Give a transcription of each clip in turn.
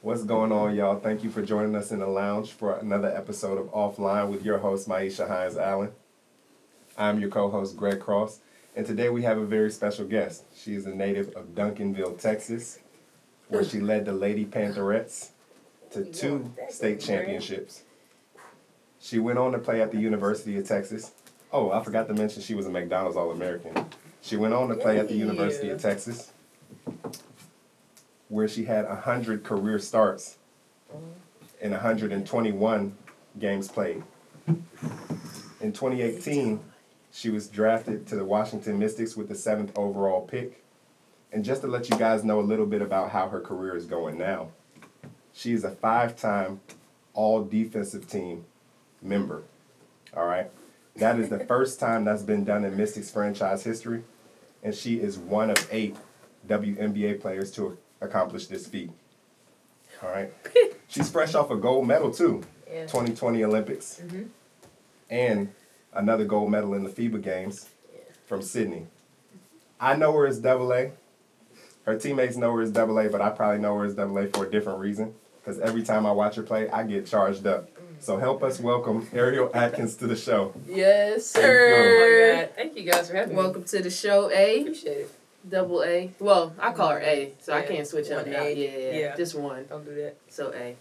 What's going on, y'all? Thank you for joining us in the lounge for another episode of Offline with your host, Myisha Hines Allen. I'm your co-host, Greg Cross, and today we have a very special guest. She is a native of Duncanville, Texas, where she led the Lady Pantherettes to 2 state championships. She went on to play at the University of Texas. Oh, I forgot to mention she was a McDonald's All-American. She went on to play at the University of Texas, where she had 100 career starts and 121 games played. In 2018, she was drafted to the Washington Mystics with the 7th overall pick. And just to let you guys know a little bit about how her career is going now, she is a 5-time all-defensive team member, all right? That is the first time that's been done in Mystics franchise history, and she is one of 8 WNBA players to accomplish this feat. All right. She's fresh off a gold medal too, 2020 Olympics, and another gold medal in the FIBA games from Sydney. I know her as Double A. Her teammates know her as Double A, but I probably know her as Double A for a different reason, because every time I watch her play, I get charged up. So help us welcome Ariel Atkins to the show. Yes, sir. Oh my God. Thank you guys for having me. Welcome to the show, A. Appreciate it. Double A. Well, I call her A, so I Yeah. can't switch up One now. A. Yeah, just one. Don't do that. So A.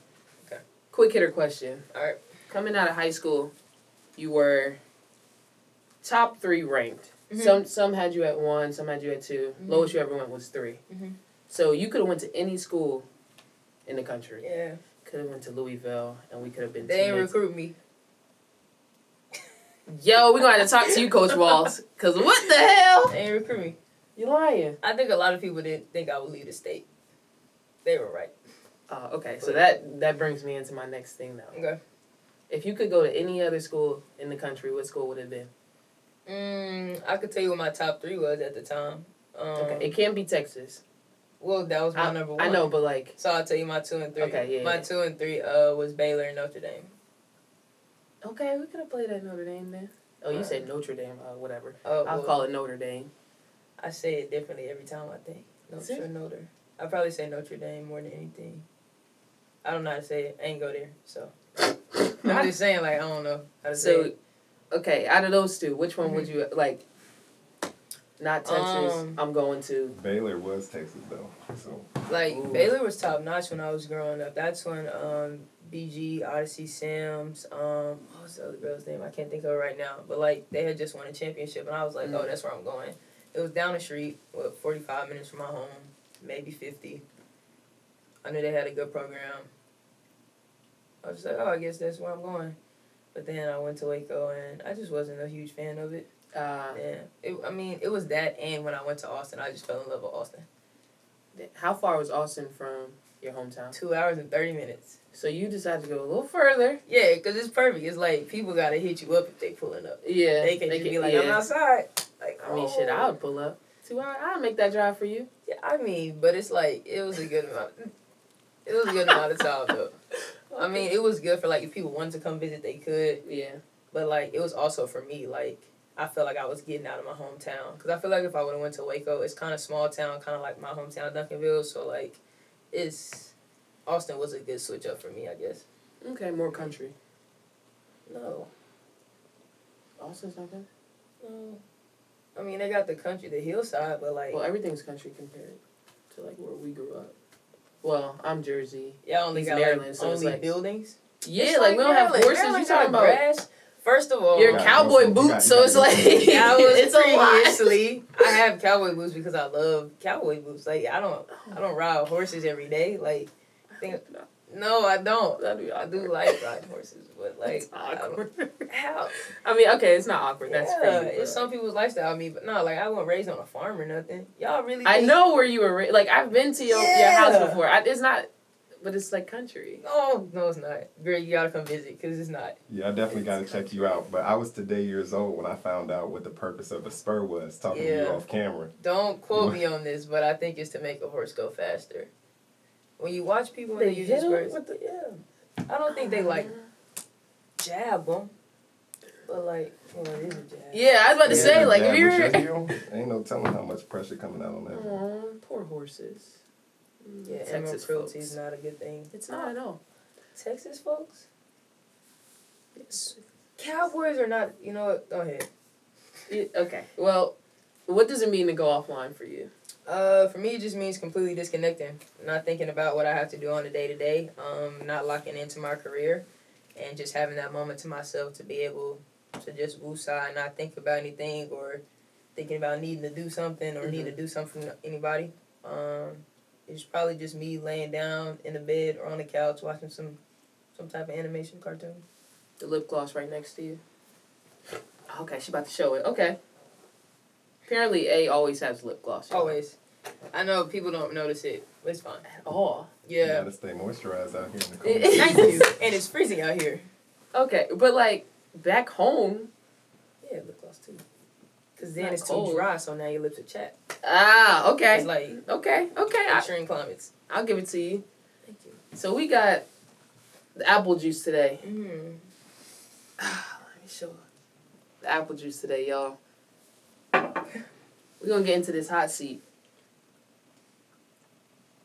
Okay. Quick hitter question. All right. Coming out of high school, you were top 3 ranked. Some had you at 1, some had you at 2. Lowest you ever went was 3. So you could have went to any school in the country. Yeah. Could have went to Louisville, and we could have been They ain't teammates. recruit me. Yo, we're going to have to talk to you, Coach Walls, because what the hell? They ain't recruit me. You lying. I think a lot of people didn't think I would leave the state. They were right. Okay, so that brings me into my next thing, though. Okay. If you could go to any other school in the country, what school would it have been? I could tell you what my top 3 was at the time. Okay, it can't be Texas. Well, that was my number 1. I know, but like... So I'll tell you my 2 and 3. Okay, yeah. My 2 and 3 was Baylor and Notre Dame. Okay, we could have played at Notre Dame then. Oh, you said Notre Dame, whatever. Oh, I'll well, call it Notre Dame. I say it differently every time, I think. Notre or Notre. I probably say Notre Dame more than anything. I don't know how to say it. I ain't go there, so. I'm just saying, like, I don't know how to say it. Okay, out of those 2, which one would you, like, not Texas, I'm going to... Baylor was Texas, though. So. Like, Ooh. Baylor was top-notch when I was growing up. That's when BG, Odyssey, Sims, what was the other girl's name? I can't think of it right now. But, like, they had just won a championship, and I was like, oh, that's where I'm going. It was down the street, 45 minutes from my home, maybe 50. I knew they had a good program. I was just like, oh, I guess that's where I'm going. But then I went to Waco, and I just wasn't a huge fan of it. It was that, and when I went to Austin, I just fell in love with Austin. How far was Austin from your hometown? 2 hours and 30 minutes. So you decided to go a little further. Yeah, because it's perfect. It's like, people got to hit you up if they pulling up. Yeah. They can just be like, I'm outside. Like, I mean, shit, I would pull up. 2 hours, I'd make that drive for you. Yeah, I mean, but it's like, it was a good amount. It was a good amount of time, though. Okay. I mean, it was good for, like, if people wanted to come visit, they could. Yeah. But, like, it was also for me, like, I felt like I was getting out of my hometown. Because I feel like if I would have went to Waco, it's kind of small town, kind of like my hometown, Duncanville. So, like, Austin was a good switch up for me, I guess. Okay, more country. No. Austin's not country? No. I mean, they got the country, the hillside, but, like... Well, everything's country compared to, like, where we grew up. Well, I'm Jersey. Yeah, only got, Maryland, like, so only like, buildings? Yeah, it's like we don't have horses. You talking about grass? First of all, your cowboy boots, so it's like it's a lot. Previously, I have cowboy boots because I love cowboy boots. Like I don't ride horses every day. Like, no, I don't. I do like riding horses, but like, it's awkward. How? I mean, okay, it's not awkward. That's for you. It's some people's lifestyle. I mean, but no, like I wasn't raised on a farm or nothing. Y'all really? I know where you were. Like I've been to your house before. It's not. But it's like country. Oh, no, it's not. Greg, you gotta come visit, because it's not. Yeah, I definitely got to check you out. But I was today years old when I found out what the purpose of a spur was, talking to you off camera. Don't quote me on this, but I think it's to make a horse go faster. When you watch people when they use the spurs, I don't think they, like, jab them. But, like, well, it is a jab. Yeah, I was about to say, like, if you're... Ain't no telling how much pressure coming out on that. Aw, poor horses. Yeah, animal Texas cruelty folks. is not a good thing. It's not at all. Texas folks? Yes. Cowboys are not, you know what? Go ahead. Okay. Well, what does it mean to go offline for you? For me, it just means completely disconnecting. Not thinking about what I have to do on a day-to-day. Not locking into my career. And just having that moment to myself to be able to just woosah and not think about anything or thinking about needing to do something or needing to do something for anybody. It's probably just me laying down in the bed or on the couch watching some type of animation cartoon. The lip gloss right next to you. Okay, she about to show it. Okay. Apparently, A always has lip gloss. y'all. Always. I know people don't notice it, but it's fine. At all. You Yeah. gotta stay moisturized out here in the It- cold. Thank you. And it's freezing out here. Okay, but like back home. Yeah, lip gloss too. Because then Not it's cold. too dry, so now your lips are chapped. Ah, okay. It's like Okay. extreme climates. I'll give it to you. Thank you. So we got the apple juice today. Mm. Let me show the apple juice today, y'all. We're gonna get into this hot seat.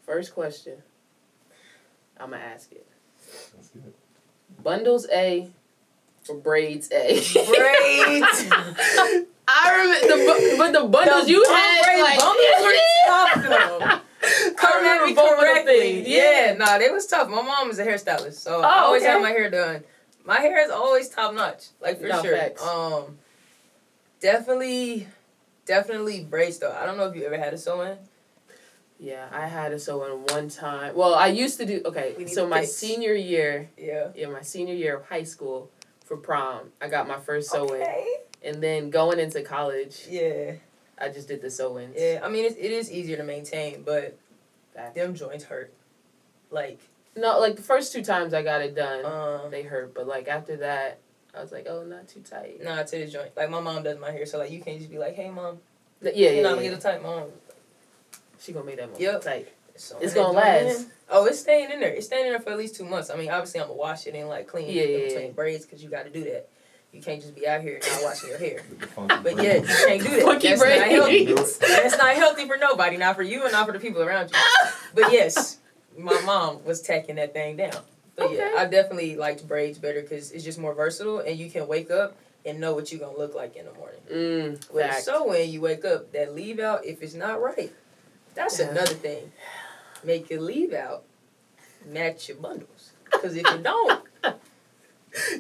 First question. I'm gonna ask it. That's good. Bundles A or braids A? Braids. I remember, but the bundles you had, like, bundles were tough though. Come at me remember both of the correctly. things. Yeah, nah, they was tough. My mom is a hairstylist, so I always okay. have my hair done. My hair is always top notch, like for No, sure. facts. Definitely braids though. I don't know if you ever had a sew-in. Yeah, I had a sew-in one time. Well, I used to do, okay, We need so my pics. senior year, Yeah. my senior year of high school for prom, I got my first sew-in. Okay. And then going into college, Yeah. I just did the sew-ins. Yeah. I mean, it is easier to maintain, but Facts. them joints hurt. Like, No, like the first 2 times I got it done, they they hurt. But like after that, I was like, oh, not too tight. nah, to the joint. Like my mom does my hair, so like you can't just be like, hey mom, Yeah, you're not yeah, gonna yeah. get a tight mom. She gonna make that moment Yep. tight. So It's that gonna joint last. in. Oh, it's staying in there. It's staying in there for at least 2 months. I mean, obviously I'm gonna wash it and like clean Yeah, in yeah, between yeah. braids because you got to do that. You can't just be out here not washing your hair. With the funky But yeah, braids. you can't do that. Funky That's not healthy. braids. That's not healthy for nobody, not for you and not for the people around you. But yes, my mom was tacking that thing down. But yeah, Okay. I definitely liked braids better because it's just more versatile and you can wake up and know what you're going to look like in the morning. With a Fact. sew-in, you wake up, that leave out, if it's not right, that's another thing. Make your leave out match your bundles. Because if you don't,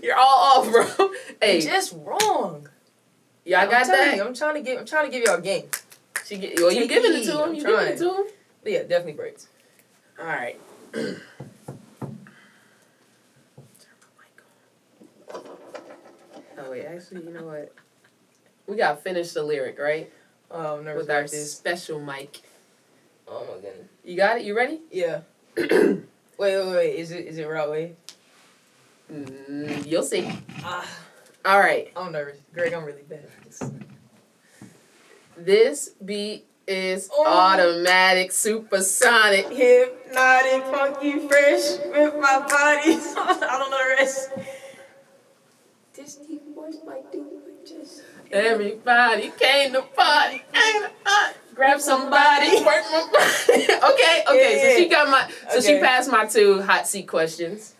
You're all off, bro. Hey, it's just wrong. y'all I'm got telling that? you, I'm trying to give y'all a game. Well, you Take giving it heed. to him. I'm You giving it trying. to him. But yeah, definitely braids. All right. Oh wait, actually, you know what? We gotta finish the lyric, right? Oh, I'm nervous With our about this. special mic. Oh my goodness. You got it? You ready? Yeah. Wait. Is it right way? You'll see. Ah, All right. I'm nervous. Greg, I'm really bad at this. This beat is Oh. automatic, supersonic. Hypnotic, funky, fresh with my body. I don't know the rest. This deep voice might do it just. Everybody came to party. Grab somebody. Work my body. Okay. Yeah. So she got my. So she Okay. passed my 2 hot seat questions.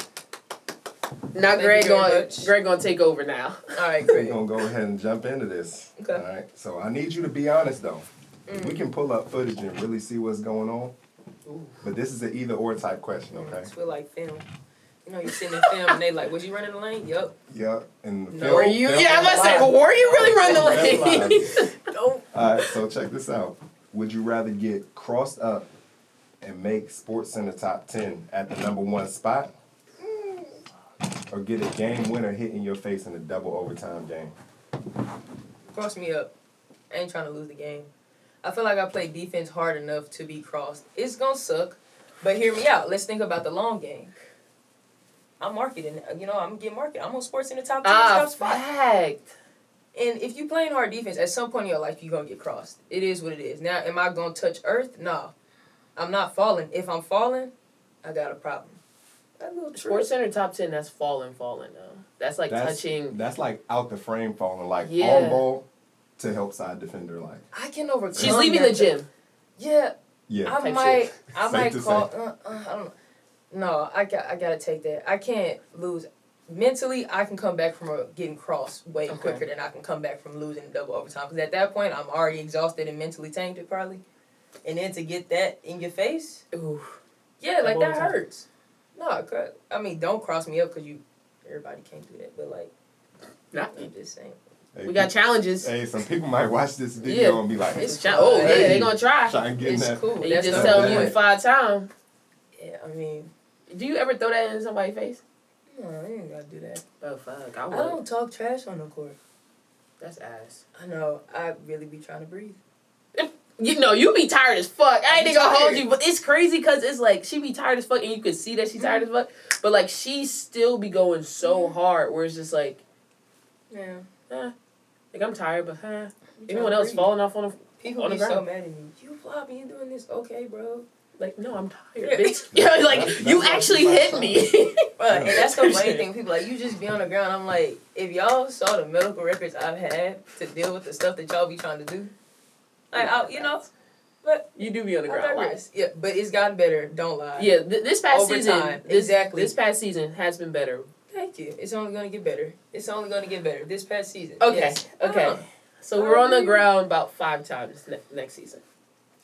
Now Thank Greg you very going. much. Greg gonna take over now. All right, We're Greg. gonna go ahead and jump into this. Okay. All right. So I need you to be honest though. We can pull up footage and really see what's going on. Ooh. But this is an either or type question, okay? I feel like film. You know, you're sitting in film and they like, was you running the lane? Yup. Yeah. And the No. film- Were you? film Yeah, I'm on gonna say. live. Well, were you really running the Film lane? Nope. All right. So check this out. Would you rather get crossed up and make Sports in the top 10 at the #1 spot, or get a game winner hit in your face in a double overtime game? Cross me up. I ain't trying to lose the game. I feel like I play defense hard enough to be crossed. It's gonna suck, but hear me out. Let's think about the long game. I'm marketing. You know, I'm getting marketed. I'm on Sports in the top 10 top spot. Fact. And if you playing hard defense, at some point in your life, you're going to get crossed. It is what it is. Now, am I going to touch earth? No. I'm not falling. If I'm falling, I got a problem. That little Sports trick. Center top 10. That's falling though. That's like touching. That's like out the frame falling, like Yeah. on ball to help side defender. Like I can overcome She's leaving that, the gym. though. Yeah. Yeah. I Type might shit. I Safe might to call. I don't know. No, I gotta take that. I can't lose. Mentally, I can come back from getting crossed way quicker than I can come back from losing double overtime. Because at that point, I'm already exhausted and mentally tainted, probably. And then to get that in your face, Ooh. yeah, like Double that overtime. hurts. No, I mean, don't cross me up because everybody can't do that. But like, Nah. I'm just saying. Hey, We got challenges. Hey, some people might watch this video Yeah. and be like, It's Oh, yeah, Hey. they gonna try. try and get in It's that. cool. And you That's just not tell bad. you 5 times. Yeah, I mean, Do you ever throw that in somebody's face? no, you ain't gotta do that. Oh, fuck. I I would. don't talk trash on the court. That's ass. I know. I really be trying to breathe. You know, you be tired as fuck. I ain't I be gonna hold tired. you, but it's crazy because it's like she be tired as fuck and you can see that she's tired as fuck. But like she still be going so hard where it's just like, Yeah. like I'm tired, but I'm anyone trying else to breathe. falling off on the People on the be so ground. mad at me. You floppy, you doing this? Okay, bro. like, no, I'm tired, Yeah. bitch. Yeah, like That's you what actually I'm hit trying. me. But and that's the funny thing. People like, you just be on the ground. I'm like, if y'all saw the medical records I've had to deal with the stuff that y'all be trying to do, like, but You do be on the I ground. digress. Yeah, but it's gotten better. Don't lie. Yeah, this past Over season, time. this, Exactly. this past season has been better. Thank you. It's only gonna get better. It's only gonna get better. This past season. Okay, Yes. okay. So I we're on the agree. ground about 5 times next season.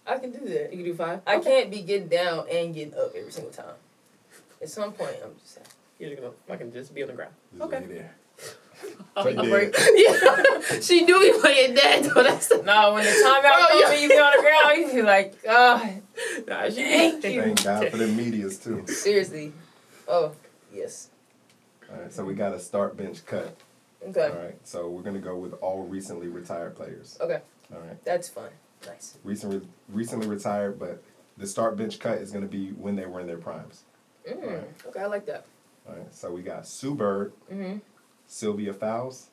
I can do that. You can do 5? I can't be getting down and getting up every single time. At some point, I'm just saying. You're just gonna fucking just be on the ground. Just Okay. lay there. Take a Yeah. break. Yeah, she do be playing dead though. That's the No, when the time out Oh, comes yeah. and you be on the ground, you be like, God, Nah, she Thank you. Thank God for the medias, too. seriously. Oh, yes. All right, so we got a start bench cut. Okay. All right, so we're going to go with all recently retired players. Okay. All right, That's fun. Nice. recently retired, but the start bench cut is going to be when they were in their primes. Right. Okay, I like that. All right, so we got Sue Bird, Mm-hmm. Sylvia Fowles,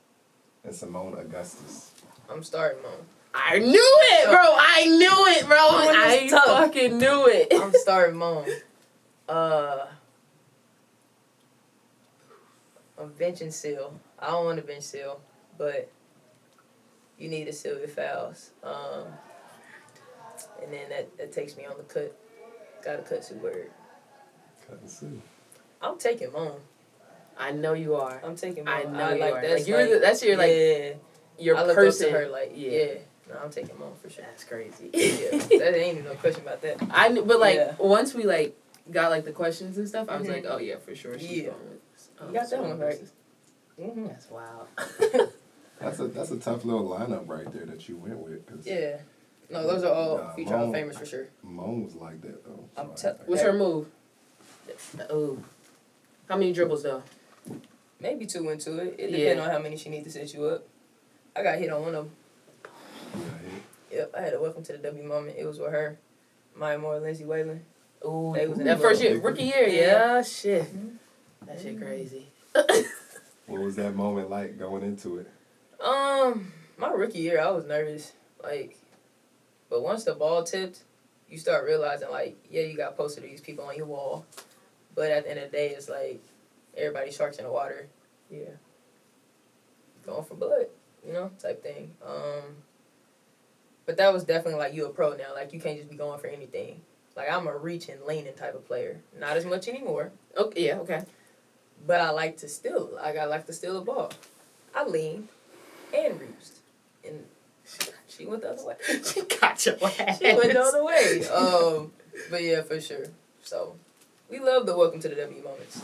and Simone Augustus. I'm starting, Mom. I knew it, bro. I knew it, bro. Doing I this tough. fucking knew it. I'm starting, Mom. I'm benching Seal. I don't want to bench Seal, but you need a Sylvia Fowles. And then that takes me on the cut. Gotta cut Sue Bird. Cut and Sue. I'm taking Mom. I know you are. I'm taking Mom. I know you like are. that's Like you're that's your like yeah. your I look person. up to her like yeah. No, I'm taking Mom for sure. That's crazy. Yeah, that ain't even no question about that. I knew, but like Yeah. once we like got like the questions and stuff, I was Mhm. like, oh yeah, for sure. She's Yeah. going with. You got that Simone one right. Augustus. Mm-hmm. That's wild. That's a tough little lineup right there that you went with. 'Cause Yeah. No, those are all Nah, future Hall of Mom- Famers for sure. Moan was like that though. I'm So tell- What's her move? Oh, how many dribbles though? Maybe 2 into it. It Yeah. depends on how many she needs to set you up. I got hit on one of them. yeah, Yep, I had a welcome to the W moment. It was with her, Maya Moore, Lindsay Whalen. Ooh, They was in that the first little- year, rookie year, yeah, shit. That shit crazy. What was that moment like going into it? My rookie year, I was nervous. Like, but once the ball tipped, you start realizing, like, yeah, you got posted to these people on your wall. But at the end of the day, it's like, everybody sharks in the water. Yeah. Going for blood, you know, type thing. But that was definitely like, you a pro now. Like, you can't just be going for anything. Like, I'm a reach and leaning type of player. Not as much anymore. Okay. Yeah. Okay. But I like to steal. Like, I like to steal the ball. I lean and reached. And she went the other way. She got your ass. She went the other way. But yeah, for sure. So, we love the welcome to the W moments.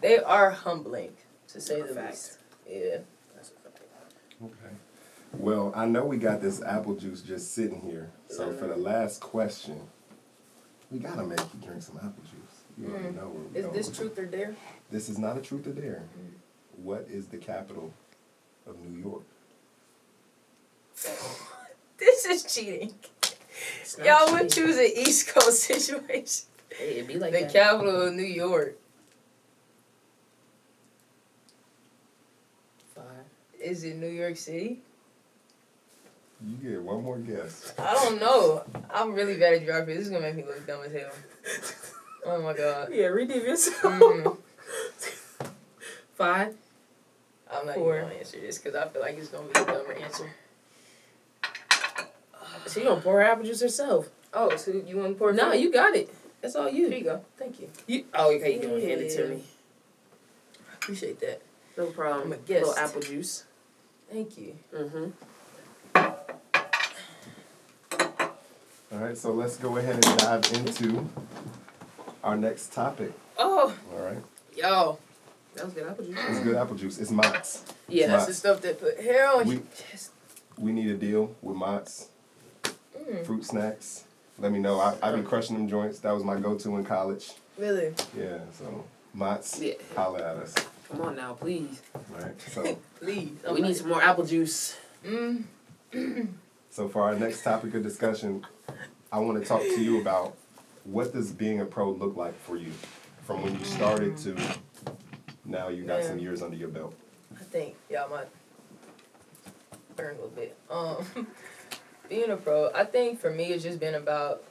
They are humbling, to say the Fact. least. Yeah. Okay. Well, I know we got this apple juice just sitting here. So for the last question, we gotta make you drink some apple juice. You already know where we're Is going. this truth or dare? This is not a truth or dare. What is the capital of New York? This is cheating. It's not Y'all would cheating. choose an East Coast situation. Hey, it'd be like The that. capital of New York. 5. Is it New York City? You get one more guess. I don't know. I'm really bad at geography. This is gonna make me look dumb as hell. Oh my god. Yeah, redeem yourself. Mhm. 5. I'm not 4. even gonna answer this because I feel like it's gonna be a dumber answer. She gonna pour her apple juice herself. Oh, so you want to pour it? No, you got it. That's all Here you. you go. Thank you. Oh, okay, you can hand it to me. I appreciate that. No problem. I'm a guest. Little apple juice. Thank you. Mm-hmm. All right, so let's go ahead and dive into our next topic. Oh, All right, yo. That was good apple juice. it's good apple juice. It's Mott's. Yeah, That's the stuff that put hair on your chest. We need a deal with Mott's. Fruit snacks. Let me know. I've been crushing them joints. That was my go-to in college. Really? Yeah, so Mott's, Yeah. holla at us. Come on now, please. All right, so Please. We need some more apple juice. so for our next topic of discussion, I want to talk to you about what does being a pro look like for you, from when you started to now you got some years under your belt. I think y'all might burn a little bit. Being a pro, I think for me it's just been about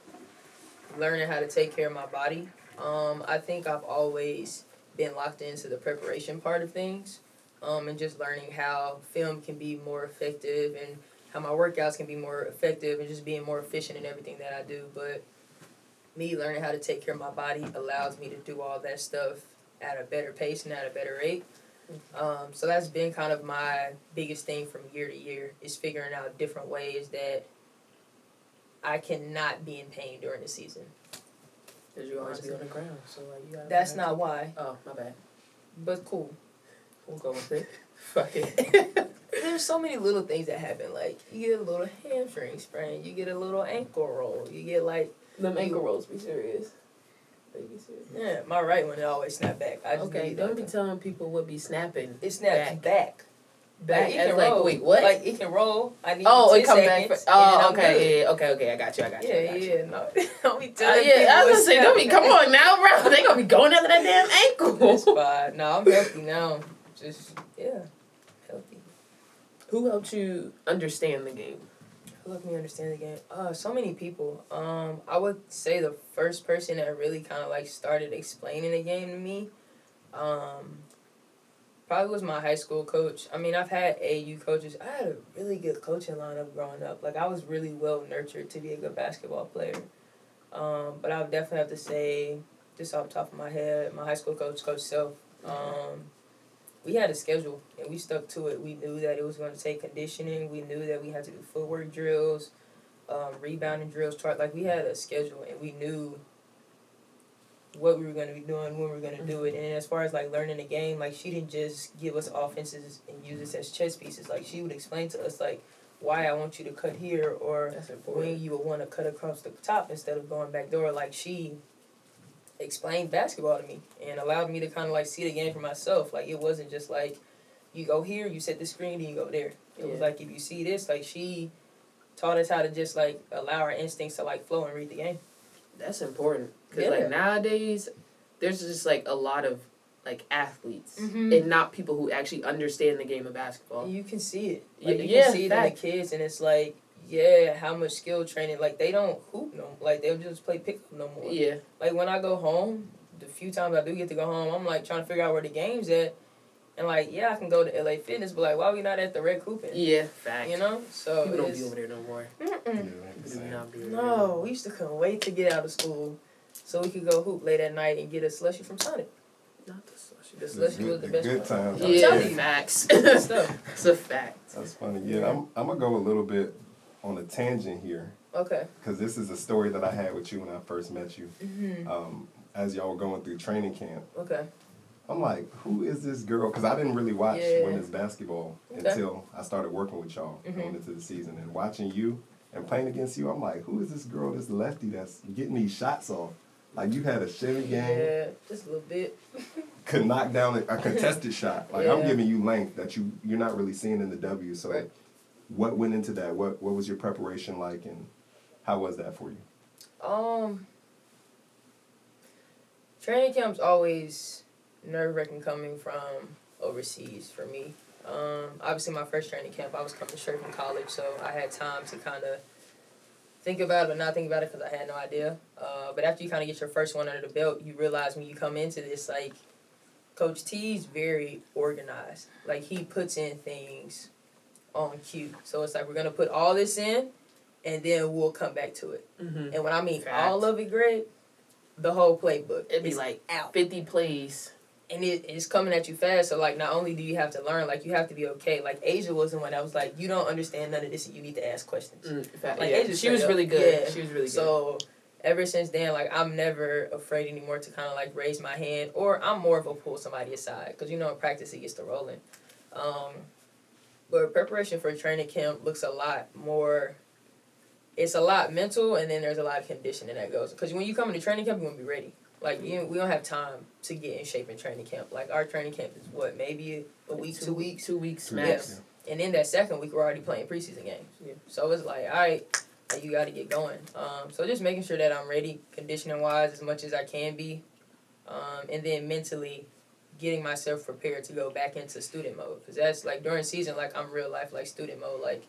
learning how to take care of my body. I think I've always been locked into the preparation part of things, and just learning how film can be more effective and how my workouts can be more effective and just being more efficient in everything that I do. But me learning how to take care of my body allows me to do all that stuff at a better pace and at a better rate. So that's been kind of my biggest thing from year to year, is figuring out different ways that I cannot be in pain during the season. Because you always be on the ground. So like, you gotta That's not why, Oh, my bad. but cool. We'll go with it. Fuck it. There's so many little things that happen. Like, you get a little hamstring sprain, you get a little ankle roll, you get like... Them ankle rolls, be serious. They be serious. Yeah, my right one, it always snap back. I just Okay, don't be telling people what be snapping. It snaps back. Back. Like, it As can like, roll. wait, what? Like, it can roll. I need Oh, 10 it come back. seconds, For, and then oh, I'm okay, good. yeah, okay, I got you. Yeah, no. Don't be telling people Yeah, I was gonna say, it's don't be, snap come on now, bro. They gonna be going after that damn ankle. It's fine. No, I'm healthy now. Just, yeah, healthy. Who helped you understand the game? Who helped me understand the game? So many people. I would say the first person that really kind of like started explaining the game to me, probably was my high school coach. I mean, I've had AU coaches. I had a really good coaching lineup growing up. Like, I was really well nurtured to be a good basketball player. But I would definitely have to say, just off the top of my head, my high school coach, Coach Self. We had a schedule, and we stuck to it. We knew that it was going to take conditioning. We knew that we had to do footwork drills, rebounding drills. Like, we had a schedule, and we knew what we were going to be doing, when we were going to do it. And as far as, like, learning the game, like, she didn't just give us offenses and use us as chess pieces. Like, she would explain to us, like, why I want you to cut here, or when you would want to cut across the top instead of going back door. Like, she explained basketball to me and allowed me to kind of, like, see the game for myself. Like, it wasn't just, like, you go here, you set the screen, then you go there. It was like, if you see this, like, she taught us how to just, like, allow our instincts to, like, flow and read the game. That's important. Because, like, nowadays, there's just, like, a lot of, like, athletes and not people who actually understand the game of basketball. You can see it. Like, you yeah, can see it in the kids, and it's like, yeah, how much skill training. Like, they don't hoop no more. Like, they'll just play pickup no more. Yeah. Like, when I go home, the few times I do get to go home, I'm, like, trying to figure out where the game's at. And, like, yeah, I can go to LA Fitness, but, like, why we not at the Rec hooping? Yeah, fact. You know? So people don't be over there no more. Yeah, People do not be over there No, we used to couldn't wait to get out of school so we could go hoop late at night and get a slushie from Sonic. Not the slushie. The slushie was the best good part. times. Yeah, telling you. facts. Good stuff. It's a fact. That's funny. Yeah, I'm gonna go a little bit on a tangent here Okay. because this is a story that I had with you when I first met you. As y'all were going through training camp, Okay. I'm like, who is this girl? Because I didn't really watch Yeah. women's basketball Okay. until I started working with y'all going into the season. And watching you and playing against you, I'm like, who is this girl, this lefty that's getting these shots off? Like, you had a shimmy game, Yeah, just a little bit. could knock down a contested shot. Like, I'm Yeah. giving you length that you're not really seeing in the W. So Right. what went into that? What was your preparation like, and how was that for you? Training camp's always nerve-wracking coming from overseas for me. Obviously, my first training camp, I was coming straight from college, so I had time to kind of think about it, but not think about it because I had no idea. But after you kind of get your first one under the belt, you realize when you come into this, like, Coach T's very organized. Like, he puts in things on cue. So it's like, we're going to put all this in, and then we'll come back to it. Mm-hmm. And when I mean Fact. all of it, Greg, the whole playbook. It'd be is like out. 50 plays. And it's coming at you fast. So, like, not only do you have to learn, like, you have to be okay. Like, Asia was the one that was like, you don't understand none of this and you need to ask questions. Like, Yeah. Asia She was straight really up. good. Yeah. She was really good. So, ever since then, like, I'm never afraid anymore to kind of, like, raise my hand. Or I'm more of a pull somebody aside. Because, you know, in practice, it gets to rolling. But preparation for training camp looks a lot more... It's a lot mental, and then there's a lot of conditioning that goes. Because when you come into training camp, you want to be ready. Like, we don't have time to get in shape in training camp. Like, our training camp is, what, maybe a week, 2 weeks? 2 weeks Yeah. max. And in that second week, we're already playing preseason games. Yeah. So it's like, all right, you got to get going. So just making sure that I'm ready, conditioning-wise, as much as I can be. And then mentally getting myself prepared to go back into student mode. Because that's, like, during season, like, I'm real life, like, student mode. Like,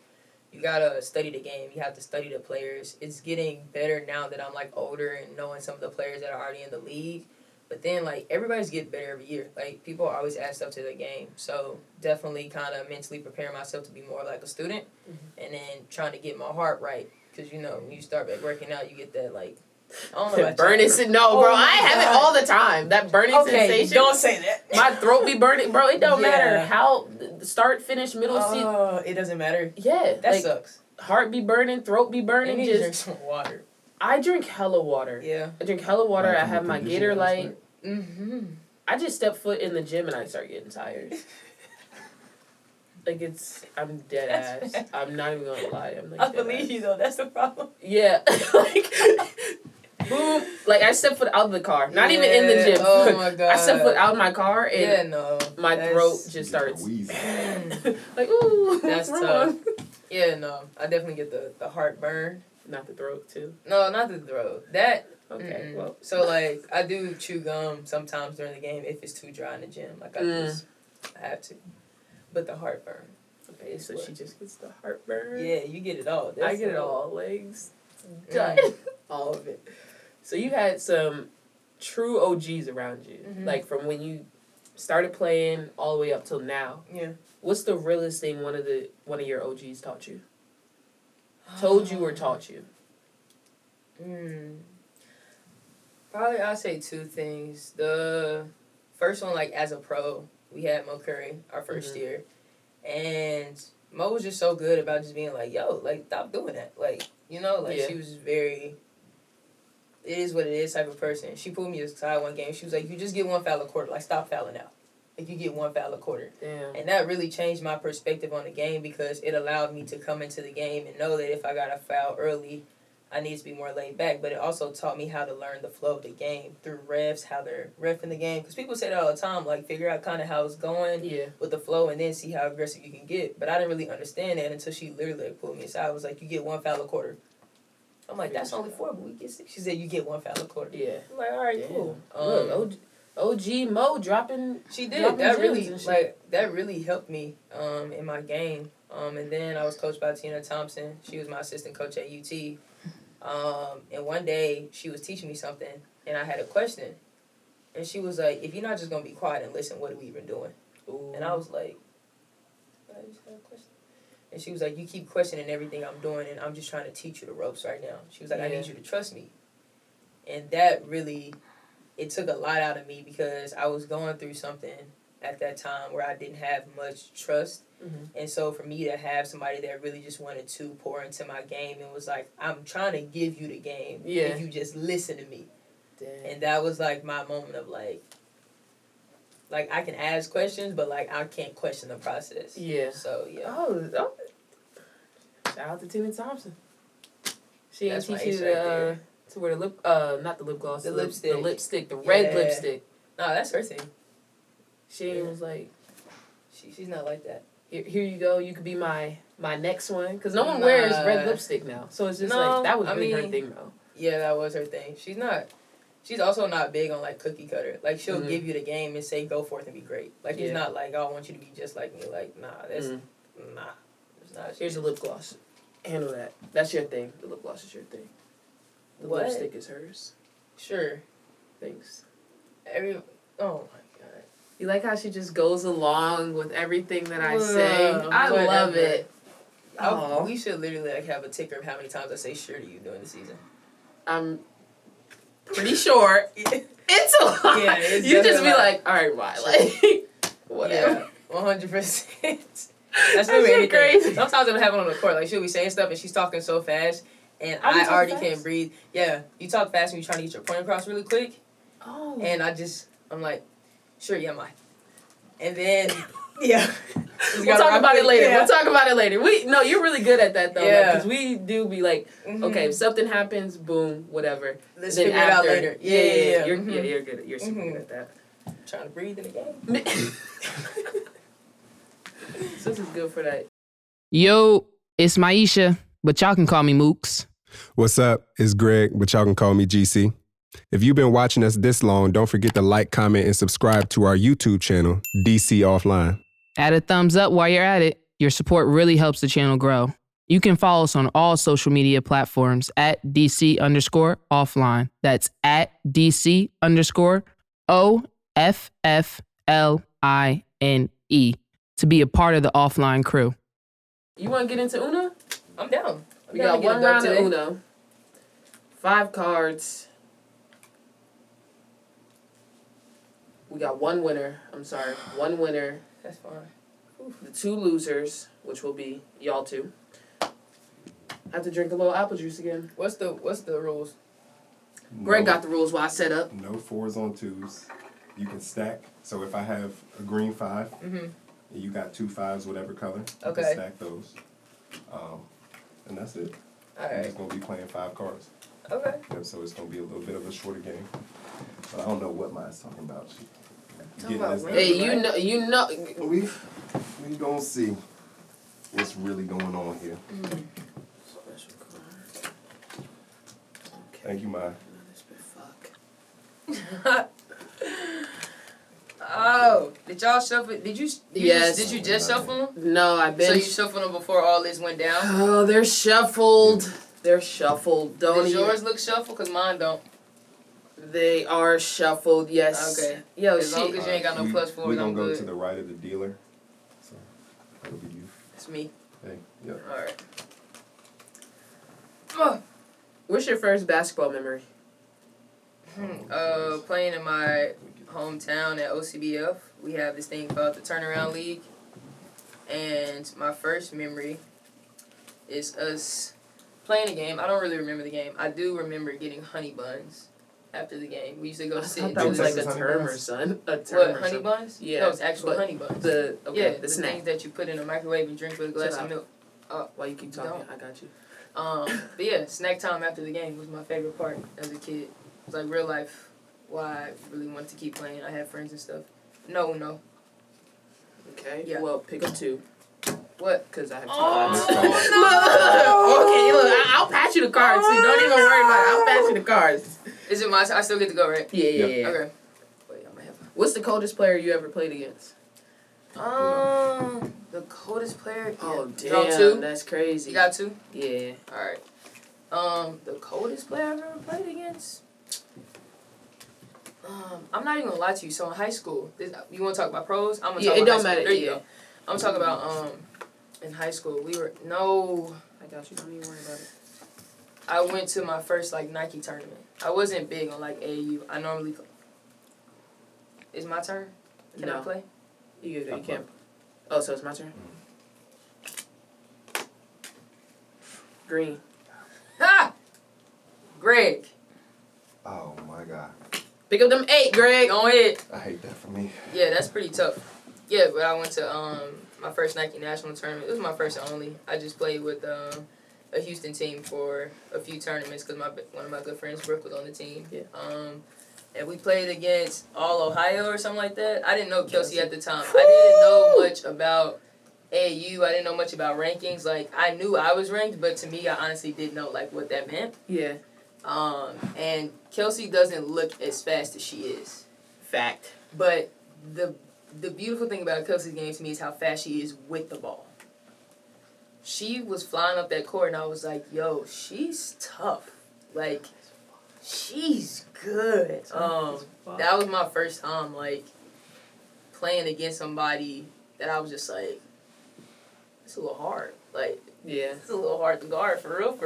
you got to study the game. You have to study the players. It's getting better now that I'm, like, older and knowing some of the players that are already in the league. But then, like, everybody's getting better every year. Like, people always add stuff to the game. So, definitely kind of mentally preparing myself to be more like a student. Mm-hmm. And then trying to get my heart right. Because, you know, when you start back working out, you get that, like, I don't know about burning no, Oh bro. my I have it God. all the time. That burning sensation. Don't say that. My throat be burning, bro. It don't Yeah. matter how start, finish, middle, seat. It doesn't matter. Yeah, That like, sucks. heart be burning, throat be You burning. need to drink Just some water. I drink hella water. Yeah. I drink hella water. Like I from have the my conditioning Gator light. aspect? Mm-hmm. I just step foot in the gym and I start getting tired. Like I'm dead ass. I'm not even gonna lie. I'm like I dead believe ass. you, though. That's the problem. Yeah, like boom. Like I step foot out of the car, not even in the Yeah. gym. Oh, my God. I step foot out of my car and Yeah, no. my That's- throat just starts Wheezing. like ooh. That's what's tough. wrong? Yeah, no. I definitely get the heartburn. Not the throat too. No, not the throat. That. Okay, Mm-mm. well. So, like, I do chew gum sometimes during the game if it's too dry in the gym. Like, I have to. But the heartburn. Okay, so she just gets the heartburn. Yeah, you get it all. I get it all. Legs, Mm. gut, all of it. So you had some true OGs around you, Mhm. like from when you started playing all the way up till now. Yeah. What's the realest thing one of your OGs taught you? Told you or taught you? Probably I'll say two things. The first one, like, as a pro, we had Mo Curry our 1st year. And Mo was just so good about just being like, yo, like, stop doing that. Like, you know, like, Yeah. she was very, it is what it is type of person. She pulled me aside one game. She was like, you just get one foul a quarter. Like, stop fouling out. Like, you get one foul a quarter. Damn. And that really changed my perspective on the game because it allowed me to come into the game and know that if I got a foul early, I need to be more laid back. But it also taught me how to learn the flow of the game through refs, how they're reffing the game. Because people say that all the time, like, figure out kind of how it's going Yeah. with the flow and then see how aggressive you can get. But I didn't really understand that until she literally like, pulled me aside. I was like, you get one foul a quarter. I'm like, that's only 4, but we get 6. She said, you get one foul a quarter. Yeah. I'm like, all right, Damn. cool. Look, OG Mo dropping. She did. dropping That gems really, and shit. like, that really helped me in my game. And then I was coached by Tina Thompson. She was my assistant coach at UT. And one day she was teaching me something, and I had a question. And she was like, if you're not just going to be quiet and listen, what are we even doing? Ooh. And I was like, I just had a question. And she was like, you keep questioning everything I'm doing, and I'm just trying to teach you the ropes right now. She was like, I Yeah. need you to trust me. And that really, it took a lot out of me because I was going through something at that time where I didn't have much trust. And so for me to have somebody that really just wanted to pour into my game and was like, I'm trying to give you the game if you just listen to me. Damn. And that was like my moment of like I can ask questions, but like I can't question the process. Yeah. So yeah. Oh. Shout out to Tina Thompson. She ain't That's my teach you ace right there. to wear the lip, not the lip gloss, The the lipstick. lipstick, the red Yeah. lipstick. No, that's her thing. She Yeah. was like, She's not like that. here you go, you could be my next one. Because no one wears red lipstick now. So it's just No, like, that was I really her mean, thing though. Yeah, that was her thing. She's also not big on like cookie cutter. Like she'll Mhm. give you the game and say go forth and be great. Like it's Yeah. not like, oh, I want you to be just like me. Like nah, that's nah. It's not. Here's a lip gloss. Handle that. That's your thing. The lip gloss is your thing. The What? lipstick is hers. Sure. Thanks. Oh my god. You like how she just goes along with everything that I say? I love Whatever. it. Oh. We should literally like have a ticker of how many times I say sure to you during the season. I'm pretty sure it's a lot. Yeah, it's you just be definitely a lot. like, all right, bye. Like, whatever. Yeah, 100%. That's That shit really crazy. Sometimes it'll happen on the court. Like she'll be saying stuff and she's talking so fast, and Oh, you I talk already fast? can't breathe. Yeah, you talk fast when you're trying to get your point across really quick, Oh. and I'm like, sure, yeah, my. And then, yeah. We'll talk about it later. We'll talk about it later. No, you're really good at that though. Yeah. Because we do be like, okay, if something happens, boom, whatever. Let's then figure it out later. Yeah. You're, Mhm. yeah, you're good. You're super good at that. Trying to breathe in the game. So this is good for that. Yo, it's Myisha, but y'all can call me Mooks. What's up? It's Greg, but y'all can call me GC. If you've been watching us this long, don't forget to like, comment, and subscribe to our YouTube channel, DC Offline. Add a thumbs up while you're at it. Your support really helps the channel grow. You can follow us on all social media platforms at DC_offline. That's at DC_OFFLINE to be a part of the offline crew. You want to get into Uno? I'm down. We got one round of Uno. 5 cards. We got one winner. I'm sorry. One winner. That's fine. The 2 losers, which will be y'all 2. I have to drink a little apple juice again. What's the rules? Greg got the rules while I set up. No 4s on 2s. You can stack. So if I have a green 5, and you got 2 5s, whatever color, you Okay. can stack those. And that's it. All I'm right. just going to be playing 5 cards. Okay. Yep, so it's going to be a little bit of a shorter game. But I don't know what mine's talking about. Talking about this women. Hey, done. you know. We gonna see what's really going on here. Special card. Okay. Thank you, Maya. Fuck. Oh, did y'all shuffle? Did you Yes. did you just shuffle them? No, I've been. So you shuffled them before all this went down? Oh, they're shuffled. They're shuffled. Don't Does even. yours look shuffled? Because mine don't. They are shuffled. Yes. Okay. Yo, As long she. as you ain't got no plus 4s, We're gonna I'm go good. to the right of the dealer. So that'll be you. It's me. Hey, yep. All right. What's your first basketball memory? Playing in my hometown at OCBF, we have this thing called the Turnaround League, and my first memory is us playing a game. I don't really remember the game. I do remember getting honey buns after the game. We used to go sit I in thought that was like a Texas honey term or buns? something. A term what, or honey something. buns? Yeah, No, it's actual but honey buns. The Yeah, the the snack. things that you put in a microwave and drink with a glass Shut of up. milk. While you keep talking, Don't. I got you. But yeah, snack time after the game was my favorite part as a kid. It was like real life why I really wanted to keep playing. I had friends and stuff. No. Okay. Yeah. Well, pick up 2. What? Because I have 2 Oh, cards. no. Okay, look, I'll pass you the cards. See, don't even worry about it. I'll pass you the cards. Is it my? I still get to go, right? Yeah. Okay. Wait, I might have. What's the coldest player you ever played against? The coldest player. Oh, Yeah. Draw damn. 2. That's crazy. You got 2. Yeah. All right. The coldest player I've ever played against. I'm not even gonna lie to you. So in high school, you want to talk about pros? I'm gonna talk It about don't high school. matter. There you Yeah. go. I'm gonna talk about in high school we were no. I got you. Don't even worry about it. I went to my first like Nike tournament. I wasn't big on like AAU. I normally. Is my turn? Can I No. play? You can't. Oh, so it's my turn? Green. Ha! Greg, Oh my God. Pick up them 8, Greg. go ahead. I hate that for me. Yeah, that's pretty tough. Yeah, but I went to my first Nike national tournament. It was my first and only. I just played with a Houston team for a few tournaments because one of my good friends, Brooke, was on the team. Yeah. And we played against All Ohio or something like that. I didn't know Kelsey at the time. I didn't know much about AAU. I didn't know much about rankings. Like, I knew I was ranked, but to me, I honestly didn't know, like, what that meant. Yeah. And Kelsey doesn't look as fast as she is. Fact. But the beautiful thing about Kelsey's game to me is how fast she is with the ball. She was flying up that court, and I was like, yo, she's tough. Like, she's good. That was my first time, like, playing against somebody that I was just like, it's a little hard. Like, Yeah. It's a little hard to guard, for real.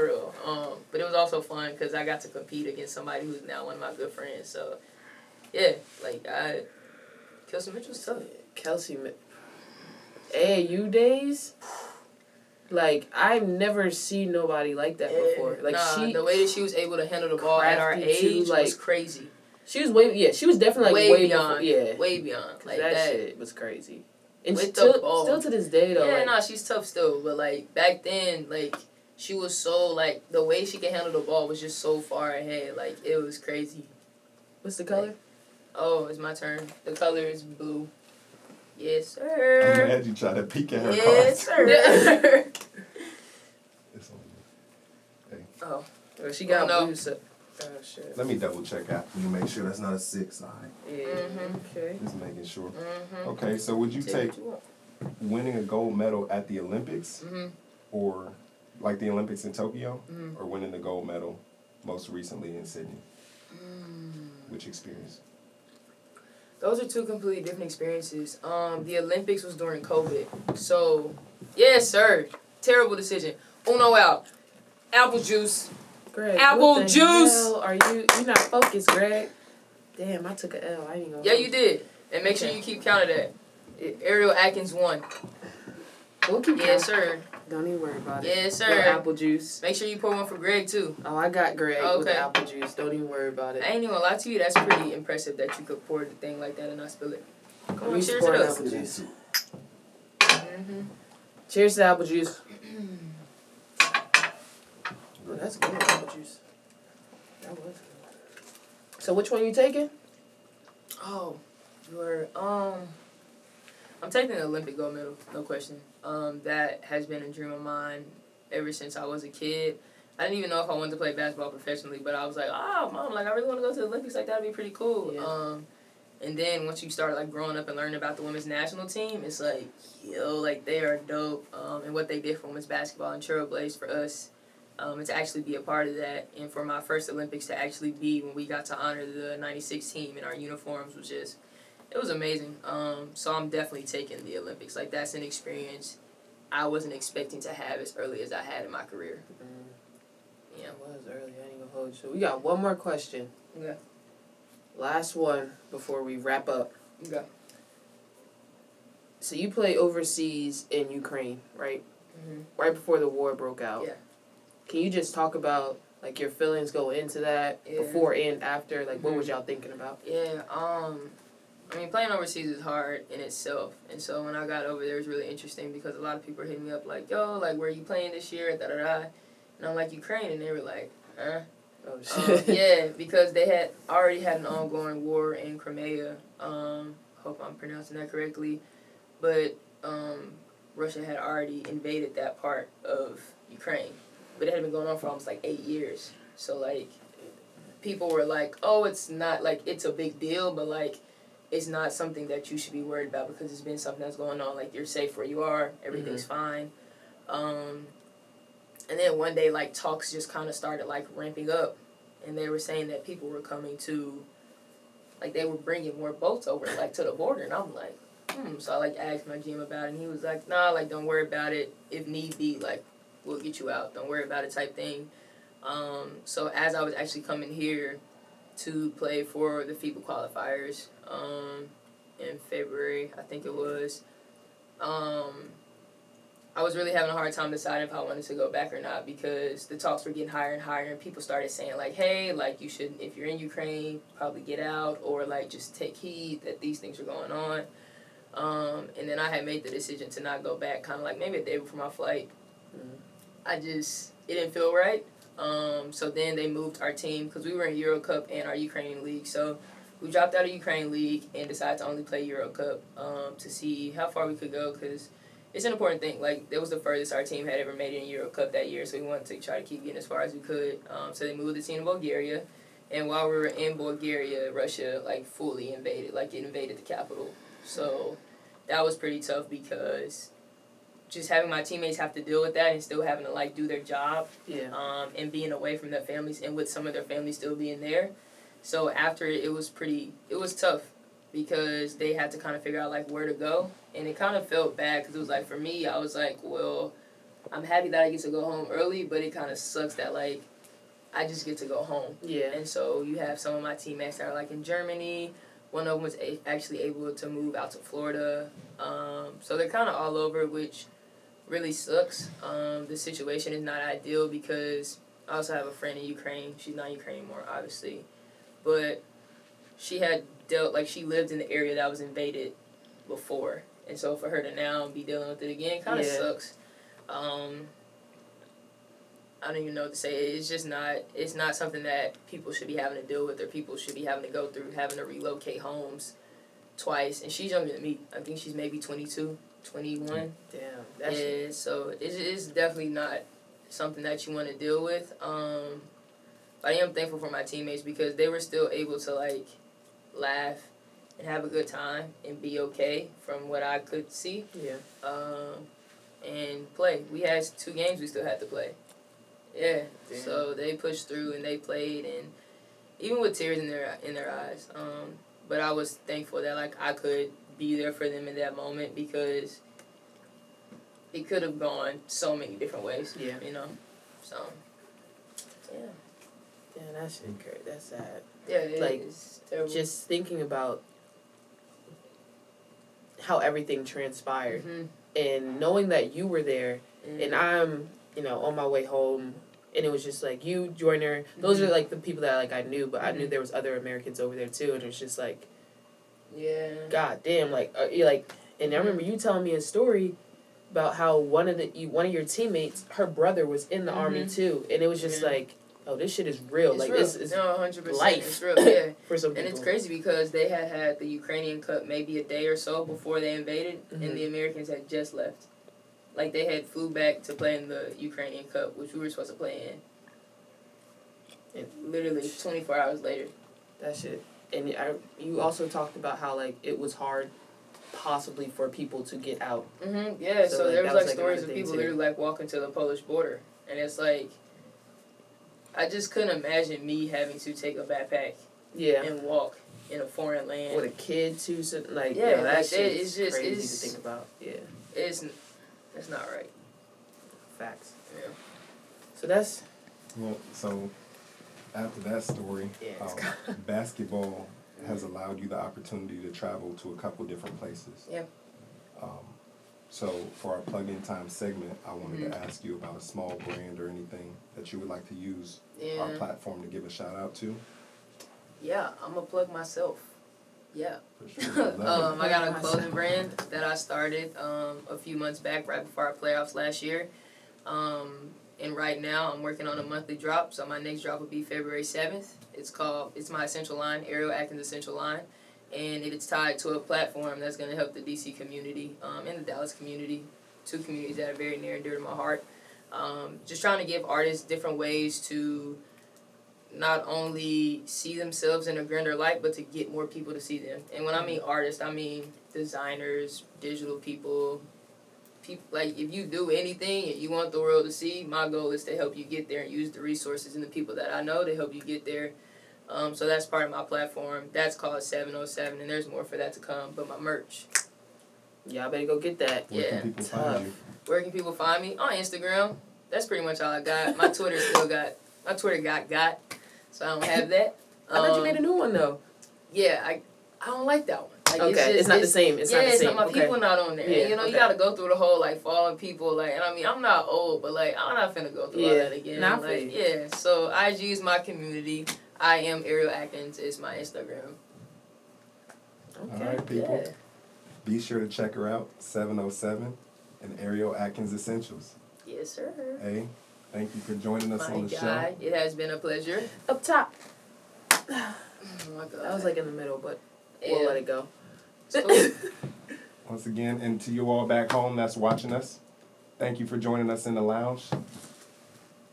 But it was also fun because I got to compete against somebody who's now one of my good friends. So, yeah, like, Kelsey Mitchell's tough. Kelsey, AAU days, like, I've never seen nobody like that before. Like, the way that she was able to handle the ball at our age was crazy. She was she was definitely like way beyond. Way beyond. Like, that shit was crazy. And with still, the ball. still to this day, though. Yeah, she's tough still. But, like, back then, like, she was so, like, the way she could handle the ball was just so far ahead. Like, it was crazy. What's the color? Like, oh, it's my turn. The color is blue. Yes, sir. I'm glad you tried to peek at her Yes, cards. sir. It's on you. Hey, Oh, she got blue. So, oh, shit. let me double check after you make sure that's not a 6. All right. Yeah, okay. Just making sure. Okay, so would you take winning a gold medal at the Olympics or like the Olympics in Tokyo or winning the gold medal most recently in Sydney? Which experience? Those are two completely different experiences. The Olympics was during COVID. So, yes, sir. Terrible decision. Uno out. Apple juice. Greg, Apple what the juice. hell are you not focused, Greg? Damn, I took an L. I ain't gonna. Yeah, you did. And make sure you keep count of that. Ariel Atkins won. We'll keep Yes, sir. Don't even worry about it. Yes, sir. No apple juice. Make sure you pour one for Greg, too. Oh, I got Greg with Okay. the apple juice. Don't even worry about it. I ain't even gonna lie to you. That's pretty impressive that you could pour the thing like that and not spill it. Come on, cheers to pouring us. apple juice. Cheers to apple juice. Oh, that's good apple juice. That was good. So which one you taking? Oh, you're I'm taking the Olympic gold medal, no question. That has been a dream of mine ever since I was a kid. I didn't even know if I wanted to play basketball professionally, but I was like, oh, Mom, like, I really want to go to the Olympics. Like, that'd be pretty cool. Yeah. And then once you start, like, growing up and learning about the women's national team, it's like, yo, like, they are dope. And what they did for women's basketball and trailblazed for us, and to actually be a part of that. And for my first Olympics to actually be when we got to honor the 96 team in our uniforms was just, it was amazing. So I'm definitely taking the Olympics. Like, that's an experience I wasn't expecting to have as early as I had in my career. Yeah. It was early. I ain't gonna hold you. So we got one more question. Okay. Last one before we wrap up. Okay. So you play overseas in Ukraine, right? Mm-hmm. Right before the war broke out. Yeah. Can you just talk about like your feelings going into that, before and after? Like, what was y'all thinking about? Yeah. I mean, playing overseas is hard in itself. And so when I got over there, it was really interesting because a lot of people were hitting me up like, yo, like, where are you playing this year? Da-da-da. And I'm like, Ukraine. And they were like, huh? Oh, shit. Yeah, because they had already had an ongoing war in Crimea. Hope I'm pronouncing that correctly. But Russia had already invaded that part of Ukraine. But it had been going on for almost like 8 years. So, like, people were like, oh, it's not, like, it's a big deal, but, like, it's not something that you should be worried about because it's been something that's going on. Like, you're safe where you are. Everything's fine. And then one day, like, talks just kind of started, like, ramping up. And they were saying that people were coming to, like, they were bringing more boats over, like, to the border. And I'm like, So I, like, asked my GM about it. And he was like, nah, like, don't worry about it. If need be, like, we'll get you out. Don't worry about it type thing. So as I was actually coming here to play for the FIBA qualifiers in February, I think it was, I was really having a hard time deciding if I wanted to go back or not because the talks were getting higher and higher and people started saying, like, hey, like, you should, if you're in Ukraine, probably get out or, like, just take heed that these things are going on. And then I had made the decision to not go back kind of like maybe a day before my flight. It didn't feel right. So then they moved our team because we were in Euro Cup and our Ukraine League. So we dropped out of Ukraine League and decided to only play Euro Cup to see how far we could go because it's an important thing. Like, that was the furthest our team had ever made it in Euro Cup that year, so we wanted to try to keep getting as far as we could. So they moved the team to Bulgaria, and while we were in Bulgaria, Russia, like, fully invaded. Like, it invaded the capital. So that was pretty tough because just having my teammates have to deal with that and still having to, like, do their job. Yeah. And being away from their families and with some of their families still being there. So after it was tough because they had to kind of figure out, like, where to go. And it kind of felt bad because it was like, for me, I was like, well, I'm happy that I get to go home early, but it kind of sucks that, like, I just get to go home. Yeah. And so you have some of my teammates that are, like, in Germany. One of them was actually able to move out to Florida. So they're kind of all over, which really sucks. The situation is not ideal because I also have a friend in Ukraine. She's not Ukrainian anymore, obviously. But she had she lived in the area that was invaded before. And so for her to now be dealing with it again kind of sucks. I don't even know what to say. It's not something that people should be having to deal with or people should be having to go through, having to relocate homes twice. And she's younger than me. I think she's maybe 22, 21. Damn. So it's definitely not something that you want to deal with. I am thankful for my teammates because they were still able to, like, laugh and have a good time and be okay from what I could see. Yeah. And play. We had 2 games we still had to play. Yeah. Damn. So they pushed through and they played, and even with tears in their eyes. But I was thankful that, like, I could be there for them in that moment because it could have gone so many different ways. Yeah. You know. So. Yeah. Yeah, that shit crazy. That's sad. Yeah. It's terrible. Just thinking about how everything transpired and knowing that you were there and I'm, on my way home and it was just like you, Joyner, those are like the people that like I knew, but I knew there was other Americans over there too, and it was just like, god damn, like you're like, and I remember you telling me a story about how one of your teammates, her brother was in the army too, and it was just like, oh, this shit is real. It's like real. this is 100%. life. It's real, yeah. For some people. And it's crazy because they had the Ukrainian Cup maybe a day or so before they invaded, and the Americans had just left. Like, they had flew back to play in the Ukrainian Cup, which we were supposed to play in. And literally 24 hours later. That shit. And you also talked about how, like, it was hard possibly for people to get out. Yeah, so there was, like, stories of another people thing, literally, like, walking to the Polish border. And it's like, I just couldn't imagine me having to take a backpack and walk in a foreign land. With a kid, too. So, like, yeah, that shit it's is just, crazy to think about. Yeah. It's not right. Facts. Yeah. So that's... Well, so after that story, basketball has allowed you the opportunity to travel to a couple different places. Yeah. So for our plug-in time segment, I wanted to ask you about a small brand or anything that you would like to use our platform to give a shout out to. Yeah, I'm going to plug myself. Yeah. For sure. I got a clothing brand that I started a few months back, right before our playoffs last year. And right now I'm working on a monthly drop, so my next drop will be February 7th. It's my essential line, Ariel Atkins Essential Line. And it is tied to a platform that's going to help the DC community and the Dallas community, 2 communities that are very near and dear to my heart. Just trying to give artists different ways to not only see themselves in a grander light, but to get more people to see them. And when I mean artists, I mean designers, digital people, like, if you do anything and you want the world to see, my goal is to help you get there and use the resources and the people that I know to help you get there. So that's part of my platform. That's called 707, and there's more for that to come. But my merch. Y'all better go get that. Where can people find you? Where can people find me? On Instagram. That's pretty much all I got. My Twitter got. So I don't have that. I thought you made a new one, though. Yeah, I don't like that one. Like, okay, it's not the same. It's not the same. My people not on there. Yeah, And, you got to go through the whole, like, following people. Like, and I mean, I'm not old, but, like, I'm not finna go through all that again. Nah, like, so IG is my community. I am Ariel Atkins is my Instagram. Okay. All right, people. Be sure to check her out, 707 and Ariel Atkins Essentials. Yes, sir. Hey, thank you for joining us on the show. It has been a pleasure. Up top. Oh, my God. I was, like, in the middle, but we'll let it go. Once again, and to you all back home that's watching us, thank you for joining us in the lounge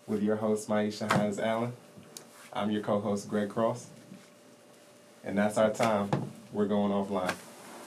with your host, Myisha Allen. I'm your co-host, Greg Cross. And that's our time. We're going offline.